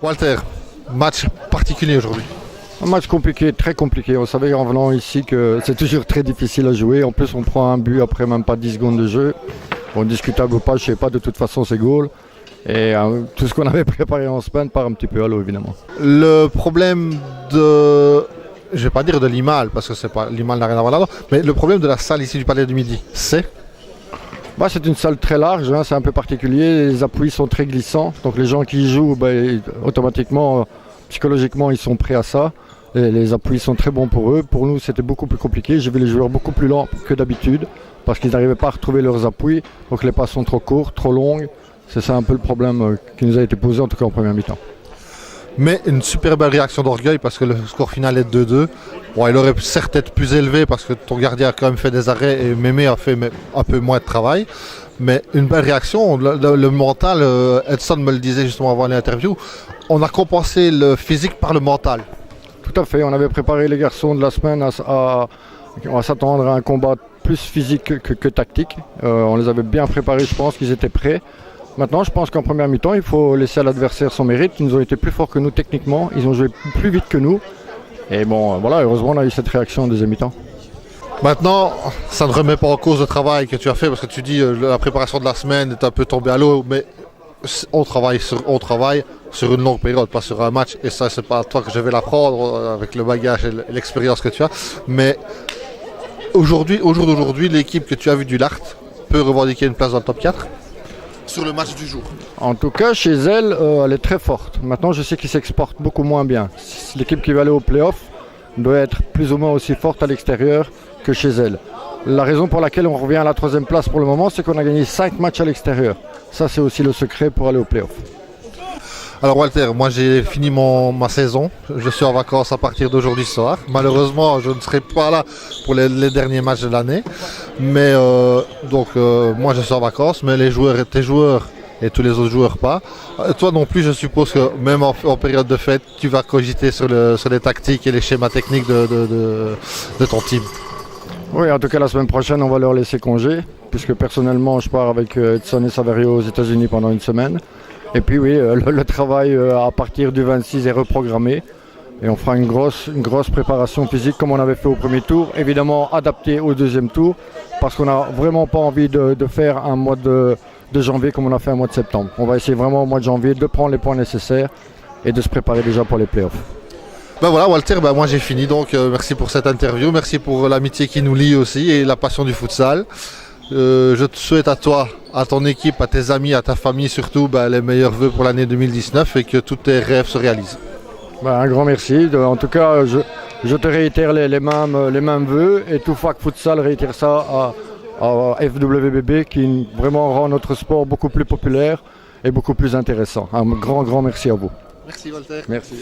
Walter, match particulier aujourd'hui. Un match compliqué, très compliqué. On savait en venant ici que c'est toujours très difficile à jouer. En plus, on prend un but après même pas 10 secondes de jeu. Bon, discutable ou pas, je ne sais pas. De toute façon, c'est goal. Et tout ce qu'on avait préparé en semaine part un petit peu à l'eau, évidemment. Le problème de... Je ne vais pas dire de l'IMAL, parce que c'est pas l'IMAL n'a rien à voir là-dedans, mais le problème de la salle ici du Palais du Midi, c'est... C'est une salle très large, hein, c'est un peu particulier. Les appuis sont très glissants. Donc les gens qui y jouent, automatiquement, psychologiquement, ils sont prêts à ça. Les appuis sont très bons pour eux. Pour nous, c'était beaucoup plus compliqué. J'ai vu les joueurs beaucoup plus lents que d'habitude parce qu'ils n'arrivaient pas à retrouver leurs appuis. Donc les passes sont trop courtes, trop longues. C'est ça un peu le problème qui nous a été posé, en tout cas en première mi-temps. Mais une super belle réaction d'orgueil parce que le score final est 2-2. Bon, il aurait certes été plus élevé parce que ton gardien a quand même fait des arrêts et Mémé a fait un peu moins de travail. Mais une belle réaction, le mental, Edson me le disait justement avant l'interview, on a compensé le physique par le mental. Tout à fait, on avait préparé les garçons de la semaine à s'attendre à un combat plus physique que tactique. On les avait bien préparés, je pense qu'ils étaient prêts. Maintenant, je pense qu'en première mi-temps, il faut laisser à l'adversaire son mérite. Ils nous ont été plus forts que nous techniquement, ils ont joué plus vite que nous. Et bon, voilà, heureusement, on a eu cette réaction en deuxième mi-temps. Maintenant, ça ne remet pas en cause le travail que tu as fait, parce que tu dis la préparation de la semaine est un peu tombée à l'eau, mais on travaille sur une longue période, pas sur un match. Et ça, c'est pas à toi que je vais l'apprendre avec le bagage et l'expérience que tu as. Mais aujourd'hui, au jour d'aujourd'hui, l'équipe que tu as vue du Lart peut revendiquer une place dans le top 4 sur le match du jour. En tout cas, chez elle, elle est très forte. Maintenant, je sais qu'ils s'exportent beaucoup moins bien. L'équipe qui va aller au play-off doit être plus ou moins aussi forte à l'extérieur que chez elle. La raison pour laquelle on revient à la 3e place pour le moment, c'est qu'on a gagné 5 matchs à l'extérieur. Ça, c'est aussi le secret pour aller au play-off. Alors Walter, moi j'ai fini ma saison, je suis en vacances à partir d'aujourd'hui soir. Malheureusement, je ne serai pas là pour les derniers matchs de l'année. Mais moi je suis en vacances, mais tes joueurs et tous les autres joueurs pas. Toi non plus, je suppose que même en période de fête, tu vas cogiter sur les tactiques et les schémas techniques de ton team. Oui, en tout cas la semaine prochaine, on va leur laisser congé, puisque personnellement je pars avec Edson et Saverio aux États-Unis pendant une semaine. Et puis oui, le travail à partir du 26 est reprogrammé et on fera une grosse préparation physique comme on avait fait au premier tour, évidemment adapté au deuxième tour parce qu'on n'a vraiment pas envie de faire un mois de janvier comme on a fait un mois de septembre. On va essayer vraiment au mois de janvier de prendre les points nécessaires et de se préparer déjà pour les playoffs. Ben voilà Walter, moi j'ai fini donc merci pour cette interview, merci pour l'amitié qui nous lie aussi et la passion du futsal. Je te souhaite à toi, à ton équipe, à tes amis, à ta famille surtout les meilleurs vœux pour l'année 2019 et que tous tes rêves se réalisent. Un grand merci. En tout cas, je te réitère les mêmes vœux et tout FAC Futsal réitère ça à FWBB qui vraiment rend notre sport beaucoup plus populaire et beaucoup plus intéressant. Un grand merci à vous. Merci Walter. Merci.